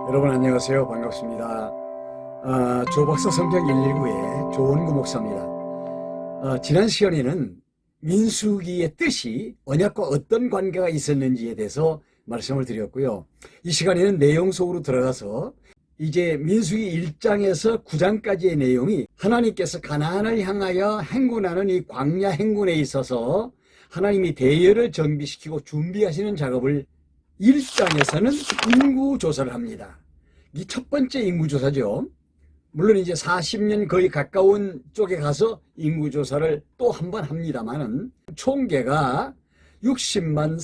여러분 안녕하세요. 반갑습니다. 조박사 성경 119의 조원구 목사입니다. 지난 시간에는 민수기의 뜻이 언약과 어떤 관계가 있었는지에 대해서 말씀을 드렸고요. 이 시간에는 내용 속으로 들어가서 이제 민수기 1장에서 9장까지의 내용이 하나님께서 가나안을 향하여 행군하는 이 광야 행군에 있어서 하나님이 대열을 정비시키고 준비하시는 작업을 1장에서는 인구조사를 합니다. 이 첫 번째 인구조사죠. 물론 이제 40년 거의 가까운 쪽에 가서 인구조사를 또 한 번 합니다만은 총계가 60만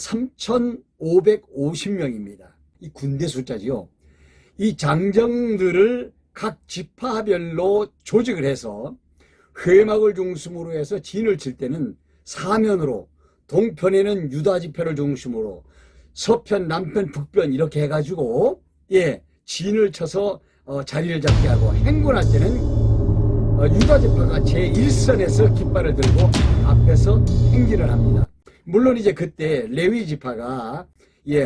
3,550명입니다. 이 군대 숫자지요. 이 장정들을 각 지파별로 조직을 해서 회막을 중심으로 해서 진을 칠 때는 사면으로, 동편에는 유다 지파를 중심으로, 서편, 남편, 북편 이렇게 해가지고 진을 쳐서 자리를 잡게 하고, 행군할 때는 유다 지파가 제1선에서 깃발을 들고 앞에서 행진을 합니다. 물론 이제 그때 레위 지파가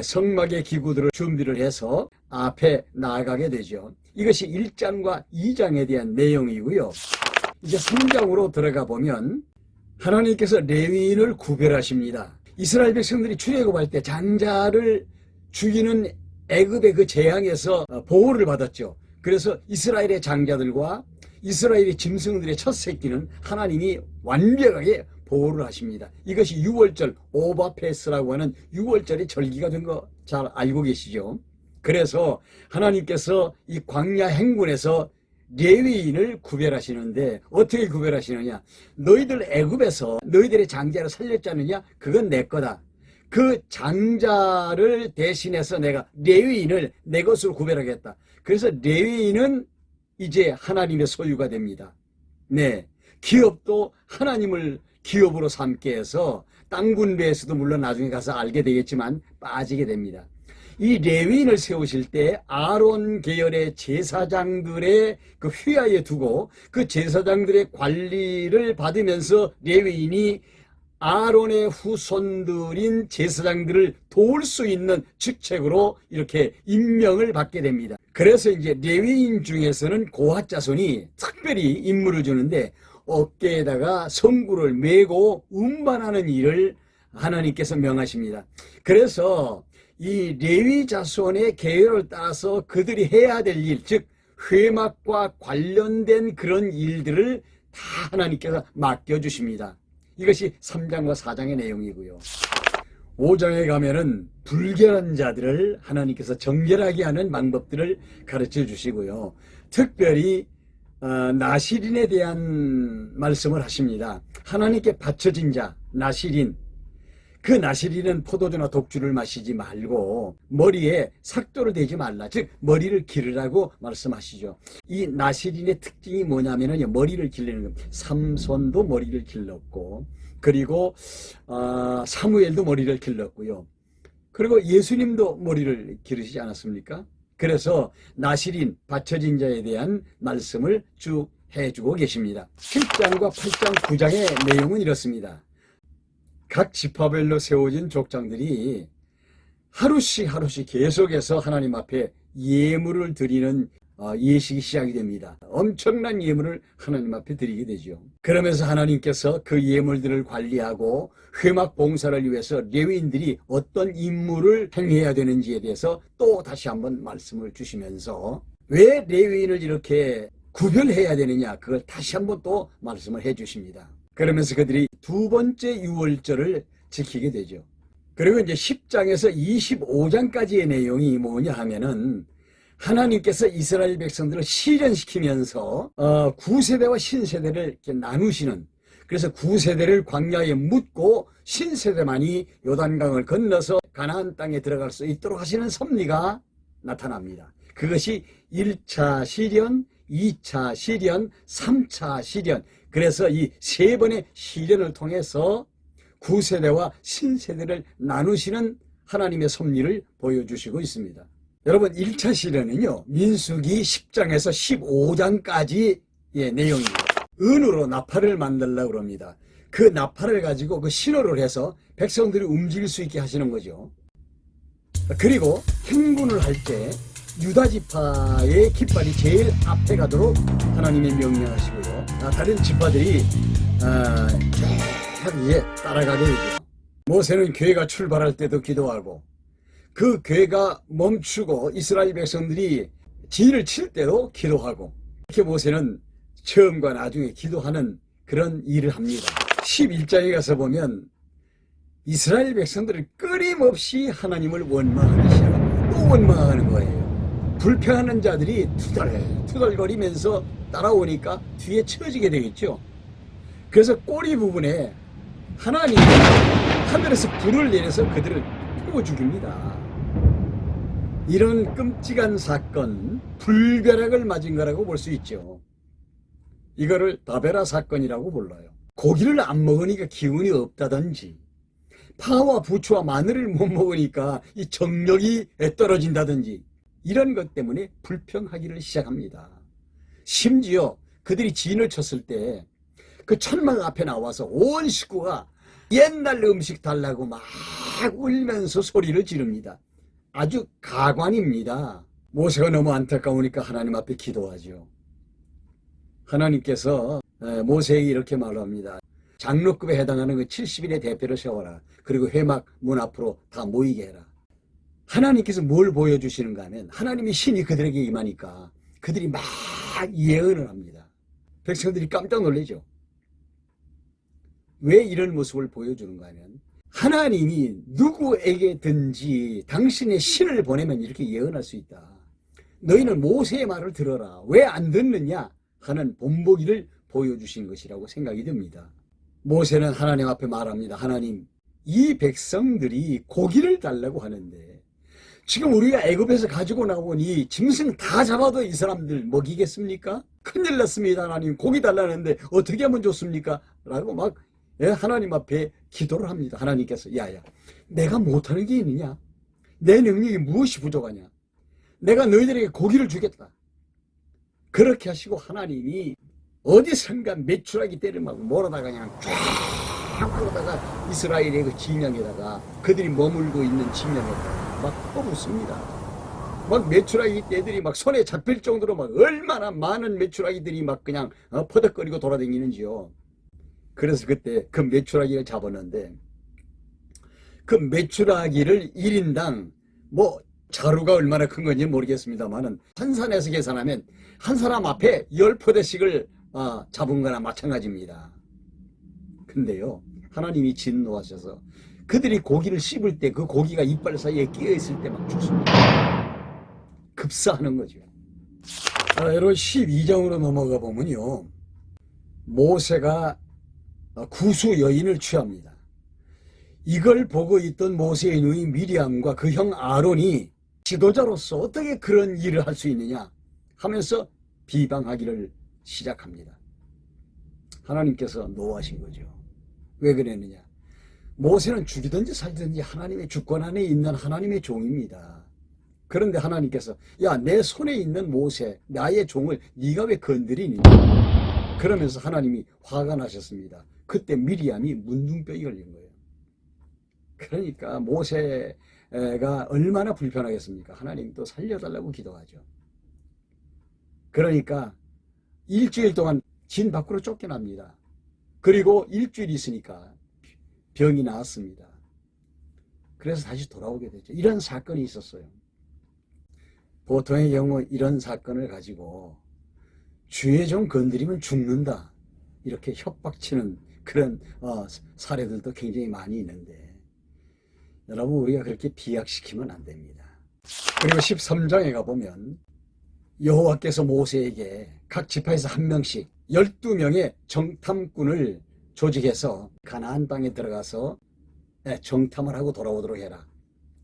성막의 기구들을 준비를 해서 앞에 나아가게 되죠. 이것이 1장과 2장에 대한 내용이고요. 이제 3장으로 들어가 보면 하나님께서 레위인을 구별하십니다. 이스라엘 백성들이 출애굽할 때 장자를 죽이는 애굽의 그 재앙에서 보호를 받았죠. 그래서 이스라엘의 장자들과 이스라엘의 짐승들의 첫 새끼는 하나님이 완벽하게 보호를 하십니다. 이것이 6월절 오바페스라고 하는 6월절의 절기가 된 거 잘 알고 계시죠? 그래서 하나님께서 이 광야 행군에서 레위인을 구별하시는데 어떻게 구별하시느냐? 너희들 애굽에서 너희들의 장자를 살렸지 않느냐? 그건 내 거다. 그 장자를 대신해서 내가 레위인을 내 것으로 구별하겠다. 그래서 레위인은 이제 하나님의 소유가 됩니다. 기업도 하나님을 기업으로 삼게 해서 땅 군대에서도 물론 나중에 가서 알게 되겠지만 빠지게 됩니다. 이 레위인을 세우실 때 아론 계열의 제사장들의 그 휘하에 두고 그 제사장들의 관리를 받으면서 레위인이 아론의 후손들인 제사장들을 도울 수 있는 직책으로 이렇게 임명을 받게 됩니다. 그래서 이제 레위인 중에서는 고핫 자손이 특별히 임무를 주는데 어깨에다가 성구를 메고 운반하는 일을 하나님께서 명하십니다. 그래서 이 레위 자손의 계열을 따라서 그들이 해야 될 일, 즉 회막과 관련된 그런 일들을 다 하나님께서 맡겨주십니다. 이것이 3장과 4장의 내용이고요. 5장에 가면은 불결한 자들을 하나님께서 정결하게 하는 방법들을 가르쳐 주시고요. 특별히 나실인에 대한 말씀을 하십니다. 하나님께 바쳐진 자, 나실인. 그 나실인은 포도주나 독주를 마시지 말고 머리에 삭도를 대지 말라. 즉 머리를 기르라고 말씀하시죠. 이 나실인의 특징이 뭐냐면은 머리를 기르는 겁니다. 삼손도 머리를 길렀고, 그리고 사무엘도 머리를 길렀고요. 그리고 예수님도 머리를 기르시지 않았습니까? 그래서 나실인, 바쳐진 자에 대한 말씀을 쭉 해주고 계십니다. 7장과 8장, 9장의 내용은 이렇습니다. 각 지파별로 세워진 족장들이 하루씩 계속해서 하나님 앞에 예물을 드리는 예식이 시작이 됩니다. 엄청난 예물을 하나님 앞에 드리게 되죠. 그러면서 하나님께서 그 예물들을 관리하고 회막 봉사를 위해서 레위인들이 어떤 임무를 행해야 되는지에 대해서 또 다시 한번 말씀을 주시면서 왜 레위인을 이렇게 구별해야 되느냐, 그걸 다시 한번 또 말씀을 해 주십니다. 그러면서 그들이 두 번째 유월절을 지키게 되죠. 그리고 이제 10장에서 25장까지의 내용이 뭐냐 하면은 하나님께서 이스라엘 백성들을 시련시키면서 구세대와 신세대를 이렇게 나누시는, 그래서 구세대를 광야에 묻고 신세대만이 요단강을 건너서 가나안 땅에 들어갈 수 있도록 하시는 섭리가 나타납니다. 그것이 1차 시련, 2차 시련, 3차 시련. 그래서 이 세 번의 시련을 통해서 구세대와 신세대를 나누시는 하나님의 섭리를 보여주시고 있습니다. 여러분, 1차 시련은요, 민수기 10장에서 15장까지의 내용입니다. 은으로 나팔을 만들려고 합니다. 그 나팔을 가지고 그 신호를 해서 백성들이 움직일 수 있게 하시는 거죠. 그리고 행군을 할 때 유다 지파의 깃발이 제일 앞에 가도록 하나님이 명령하시고요. 다른 지파들이 쭉 이제 따라가게 되죠. 모세는 교회가 출발할 때도 기도하고 그 교회가 멈추고 이스라엘 백성들이 진을 칠 때도 기도하고, 이렇게 모세는 처음과 나중에 기도하는 그런 일을 합니다. 11장에 가서 보면 이스라엘 백성들은 끊임없이 하나님을 원망하기 시작합니다. 또 원망하는 거예요. 불평하는 자들이 투덜거리면서 따라오니까 뒤에 처지게 되겠죠. 그래서 꼬리 부분에 하나님이 하늘에서 불을 내려서 그들을 태워 죽입니다. 이런 끔찍한 사건, 불벼락을 맞은 거라고 볼 수 있죠. 이거를 다베라 사건이라고 불러요. 고기를 안 먹으니까 기운이 없다든지, 파와 부추와 마늘을 못 먹으니까 이 정력이 떨어진다든지, 이런 것 때문에 불평하기를 시작합니다. 심지어 그들이 진을 쳤을 때 그 천막 앞에 나와서 온 식구가 옛날 음식 달라고 막 울면서 소리를 지릅니다. 아주 가관입니다. 모세가 너무 안타까우니까 하나님 앞에 기도하죠. 하나님께서 모세에게 이렇게 말합니다. 장로급에 해당하는 그 70인의 대표를 세워라. 그리고 회막 문 앞으로 다 모이게 해라. 하나님께서 뭘 보여주시는가 하면 하나님이 신이 그들에게 임하니까 그들이 막 예언을 합니다. 백성들이 깜짝 놀라죠. 왜 이런 모습을 보여주는가 하면 하나님이 누구에게든지 당신의 신을 보내면 이렇게 예언할 수 있다. 너희는 모세의 말을 들어라. 왜 안 듣느냐 하는 본보기를 보여주신 것이라고 생각이 듭니다. 모세는 하나님 앞에 말합니다. 하나님, 이 백성들이 고기를 달라고 하는데 지금 우리가 애굽에서 가지고 나온 이 짐승 다 잡아도 이 사람들 먹이겠습니까? 큰일 났습니다. 하나님, 고기 달라는데 어떻게 하면 좋습니까? 라고 막 하나님 앞에 기도를 합니다. 하나님께서 야야, 내가 못하는 게 있느냐? 내 능력이 무엇이 부족하냐? 내가 너희들에게 고기를 주겠다. 그렇게 하시고 하나님이 어디선가 메추라기 떼를 막 몰아다가 그냥 쫙 몰아다가 이스라엘의 그 진영에다가 그들이 머물고 있는 진영에다가 막 퍼붓습니다. 막 메추라기 떼들이 막 손에 잡힐 정도로 막 얼마나 많은 메추라기들이 막 그냥 퍼덕거리고 돌아다니는지요. 그래서 그때 그 메추라기를 잡았는데 그 메추라기를 1인당 뭐 자루가 얼마나 큰 건지 모르겠습니다만은 한산에서 계산하면 한 사람 앞에 10포대씩을 잡은 거나 마찬가지입니다. 근데요, 하나님이 진노하셔서 그들이 고기를 씹을 때 그 고기가 이빨 사이에 끼어 있을 때 막 죽습니다. 급사하는 거죠. 여러분 12장으로 넘어가 보면요, 모세가 구수 여인을 취합니다. 이걸 보고 있던 모세의 누이 미리암과 그 형 아론이 지도자로서 어떻게 그런 일을 할 수 있느냐 하면서 비방하기를 시작합니다. 하나님께서 노하신 거죠. 왜 그랬느냐? 모세는 죽이든지 살든지 하나님의 주권 안에 있는 하나님의 종입니다. 그런데 하나님께서 야, 내 손에 있는 모세, 나의 종을 네가 왜 건드리니? 그러면서 하나님이 화가 나셨습니다. 그때 미리암이 문둥병이 걸린 거예요. 그러니까 모세가 얼마나 불편하겠습니까? 하나님 또 살려달라고 기도하죠. 그러니까 일주일 동안 진 밖으로 쫓겨납니다. 그리고 일주일 있으니까 병이 나았습니다. 그래서 다시 돌아오게 되죠. 이런 사건이 있었어요. 보통의 경우 이런 사건을 가지고 주의 종 건드리면 죽는다, 이렇게 협박치는 그런 사례들도 굉장히 많이 있는데, 여러분 우리가 그렇게 비약시키면 안 됩니다. 그리고 13장에 가보면 여호와께서 모세에게 각 지파에서 한 명씩 12명의 정탐꾼을 조직해서 가나안 땅에 들어가서 정탐을 하고 돌아오도록 해라.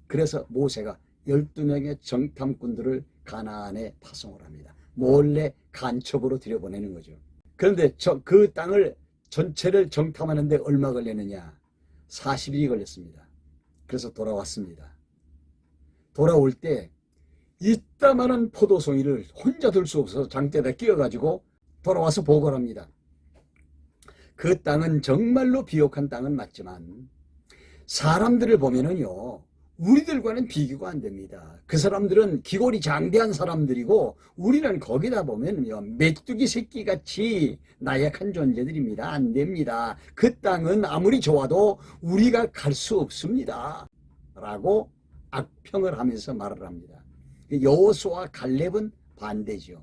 그래서 모세가 12명의 정탐꾼들을 가나안에 파송을 합니다. 몰래 간첩으로 들여보내는 거죠. 그런데 그 땅을 전체를 정탐하는데 얼마 걸렸느냐? 40일이 걸렸습니다. 그래서 돌아왔습니다. 돌아올 때 이따만한 포도송이를 혼자 들 수 없어서 장대에다 끼워가지고 돌아와서 보고를 합니다. 그 땅은 정말로 비옥한 땅은 맞지만 사람들을 보면은요, 우리들과는 비교가 안 됩니다. 그 사람들은 기골이 장대한 사람들이고 우리는 거기다 보면요 메뚜기 새끼같이 나약한 존재들입니다. 안 됩니다. 그 땅은 아무리 좋아도 우리가 갈 수 없습니다. 라고 악평을 하면서 말을 합니다. 여호수아와 갈렙은 반대죠.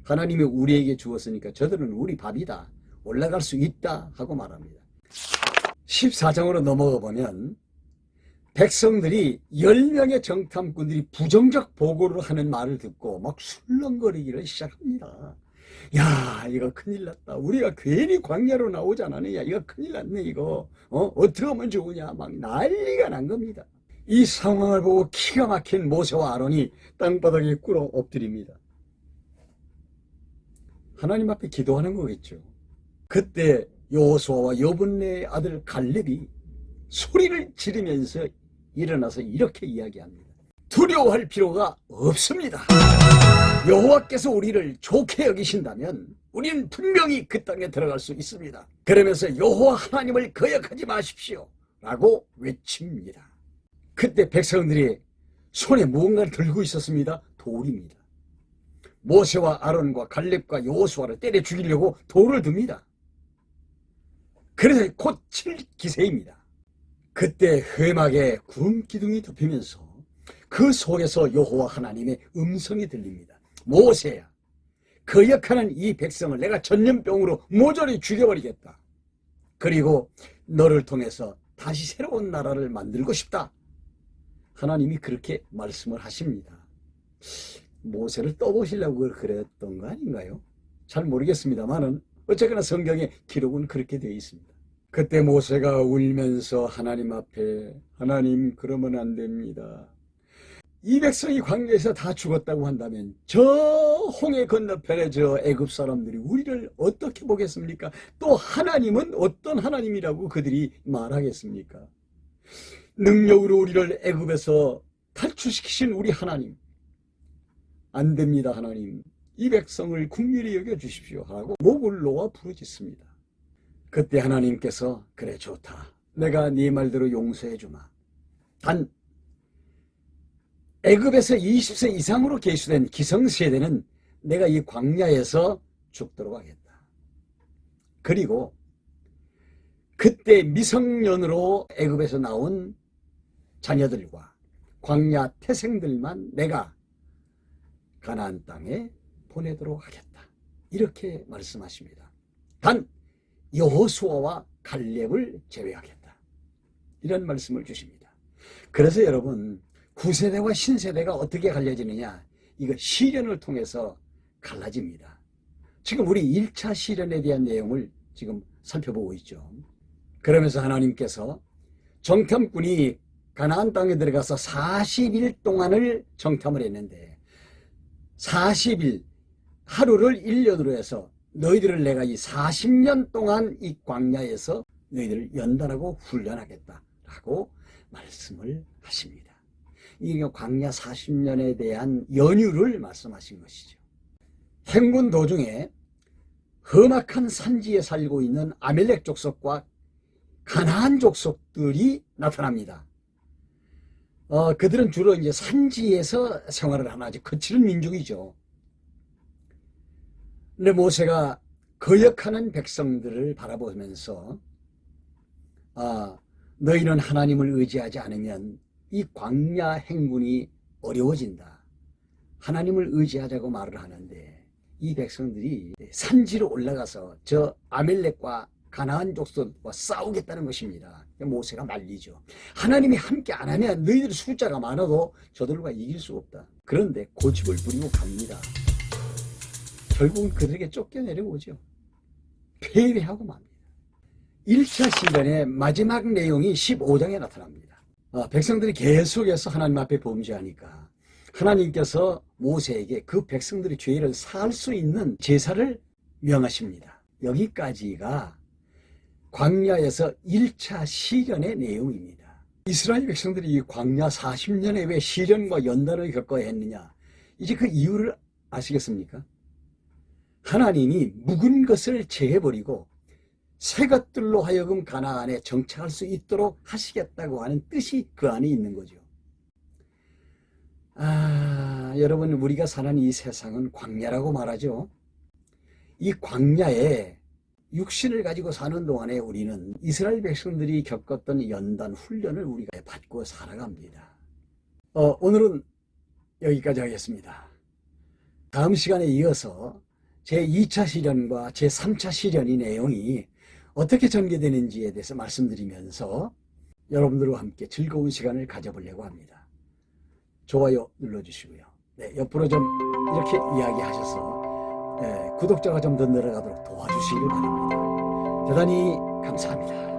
하나님이 우리에게 주었으니까 저들은 우리 밥이다. 올라갈 수 있다 하고 말합니다. 14장으로 넘어가 보면 백성들이 10명의 정탐꾼들이 부정적 보고를 하는 말을 듣고 막 술렁거리기를 시작합니다. 야, 이거 큰일 났다. 우리가 괜히 광야로 나오지 않았느냐. 이거 큰일 났네, 이거. 어떻게 하면 좋으냐. 막 난리가 난 겁니다. 이 상황을 보고 기가 막힌 모세와 아론이 땅바닥에 꿇어 엎드립니다. 하나님 앞에 기도하는 거겠죠. 그때 여호수아와 여분네의 아들 갈렙이 소리를 지르면서 일어나서 이렇게 이야기합니다. 두려워할 필요가 없습니다. 여호와께서 우리를 좋게 여기신다면 우리는 분명히 그 땅에 들어갈 수 있습니다. 그러면서 여호와 하나님을 거역하지 마십시오 라고 외칩니다. 그때 백성들이 손에 무언가를 들고 있었습니다. 돌입니다. 모세와 아론과 갈렙과 여호수아를 때려 죽이려고 돌을 듭니다. 그래서 곧 칠 기세입니다. 그때 회막에 구름 기둥이 덮이면서 그 속에서 여호와 하나님의 음성이 들립니다. 모세야, 거역하는 이 백성을 내가 전염병으로 모조리 죽여버리겠다. 그리고 너를 통해서 다시 새로운 나라를 만들고 싶다. 하나님이 그렇게 말씀을 하십니다. 모세를 떠보시려고 그랬던 거 아닌가요? 잘 모르겠습니다만은 어쨌거나 성경에 기록은 그렇게 되어 있습니다. 그때 모세가 울면서 하나님 앞에 하나님 그러면 안 됩니다. 이 백성이 광야에서 다 죽었다고 한다면 저 홍해 건너편에 저 애굽 사람들이 우리를 어떻게 보겠습니까? 또 하나님은 어떤 하나님이라고 그들이 말하겠습니까? 능력으로 우리를 애굽에서 탈출시키신 우리 하나님, 안 됩니다. 하나님, 이 백성을 긍휼히 여겨주십시오 하고 목을 놓아 부르짖습니다. 그때 하나님께서 그래 좋다. 내가 네 말대로 용서해 주마. 단 애굽에서 20세 이상으로 계수된 기성세대는 내가 이 광야에서 죽도록 하겠다. 그리고 그때 미성년으로 애굽에서 나온 자녀들과 광야 태생들만 내가 가나안 땅에 보내도록 하겠다. 이렇게 말씀하십니다. 단 여호수아와 갈렙을 제외하겠다. 이런 말씀을 주십니다. 그래서 여러분, 구세대와 신세대가 어떻게 갈려지느냐? 이거 시련을 통해서 갈라집니다. 지금 우리 1차 시련에 대한 내용을 지금 살펴보고 있죠. 그러면서 하나님께서 정탐꾼이 가나안 땅에 들어가서 40일 동안을 정탐을 했는데 40일, 하루를 1년으로 해서 너희들을 내가 이 40년 동안 이 광야에서 너희들을 연단하고 훈련하겠다라고 말씀을 하십니다. 이게 광야 40년에 대한 연유를 말씀하신 것이죠. 행군 도중에 험악한 산지에 살고 있는 아멜렉 족속과 가나안 족속들이 나타납니다. 그들은 주로 이제 산지에서 생활을 하는 아주 거칠은 민족이죠. 근데 모세가 거역하는 백성들을 바라보면서 너희는 하나님을 의지하지 않으면 이 광야 행군이 어려워진다. 하나님을 의지하자고 말을 하는데 이 백성들이 산지로 올라가서 저 아멜렉과 가나안 족속과 싸우겠다는 것입니다. 모세가 말리죠. 하나님이 함께 안 하면 너희들 숫자가 많아도 저들과 이길 수 없다. 그런데 고집을 부리고 갑니다. 결국은 그들에게 쫓겨내려오죠. 패배하고 맙니다. 1차 시련의 마지막 내용이 15장에 나타납니다. 백성들이 계속해서 하나님 앞에 범죄하니까 하나님께서 모세에게 그 백성들의 죄를 사할 수 있는 제사를 명하십니다. 여기까지가 광야에서 1차 시련의 내용입니다. 이스라엘 백성들이 이 광야 40년에 왜 시련과 연단을 겪어야 했느냐? 이제 그 이유를 아시겠습니까? 하나님이 묵은 것을 제해버리고 새 것들로 하여금 가나안에 정착할 수 있도록 하시겠다고 하는 뜻이 그 안에 있는 거죠. 여러분, 우리가 사는 이 세상은 광야라고 말하죠. 이 광야에 육신을 가지고 사는 동안에 우리는 이스라엘 백성들이 겪었던 연단 훈련을 우리가 받고 살아갑니다. 오늘은 여기까지 하겠습니다. 다음 시간에 이어서 제2차 시련과 제3차 시련의 내용이 어떻게 전개되는지에 대해서 말씀드리면서 여러분들과 함께 즐거운 시간을 가져보려고 합니다. 좋아요 눌러주시고요. 네, 옆으로 좀 이렇게 이야기하셔서 구독자가 좀 더 늘어가도록 도와주시길 바랍니다. 대단히 감사합니다.